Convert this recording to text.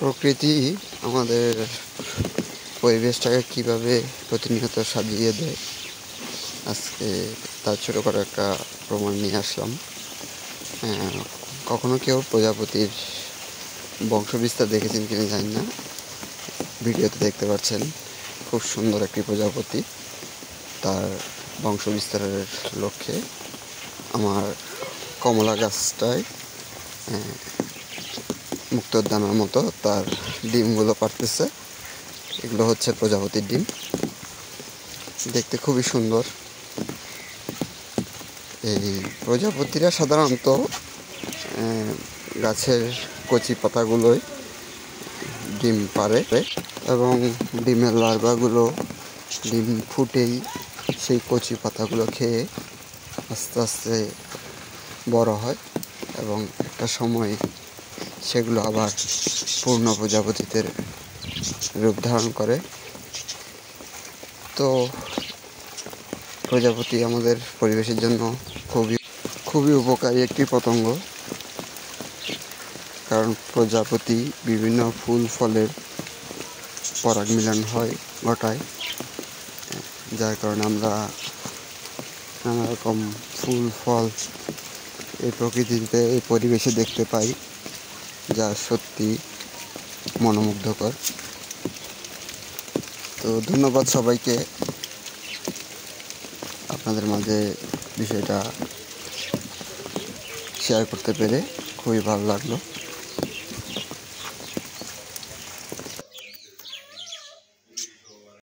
প্রকৃতি আমাদের পরিবেশটাকে কীভাবে প্রতিনিয়ত সাজিয়ে দেয়, আজকে তার ছোটোখাটো একটা প্রমাণ নিয়ে আসলাম। কখনো কেউ প্রজাপতির বংশবিস্তার দেখেছেন কিনা জানি না, ভিডিওতে দেখতে পাচ্ছেন খুব সুন্দর একটি প্রজাপতি। তার বংশবিস্তারের লক্ষ্যে আমার কমলা গাছটায় মুক্তোদানার মতো তার ডিমগুলো পারতেছে। এগুলো হচ্ছে প্রজাপতির ডিম, দেখতে খুবই সুন্দর। এই প্রজাপতিরা সাধারণত গাছের কচি পাতাগুলোয় ডিম পারে এবং ডিমের লার্ভাগুলো ডিম ফুটেই সেই কচি পাতাগুলো খেয়ে আস্তে আস্তে বড় হয় এবং একটা সময় সেগুলো আবার পূর্ণ প্রজাপতিতে রূপ ধারণ করে। তো প্রজাপতি আমাদের পরিবেশের জন্য খুবই উপকারী একটি পতঙ্গ, কারণ প্রজাপতি বিভিন্ন ফুল ফলের পরাগ মিলন ঘটায়, যার কারণে আমরা নানা রকম ফুল ফল এই প্রকৃতিতে এই পরিবেশে দেখতে পাই, যা সত্যি মনোমুগ্ধকর। তো ধন্যবাদ সবাইকে, আপনাদের মাঝে বিষয়টা শেয়ার করতে পেরে খুবই ভালো লাগলো।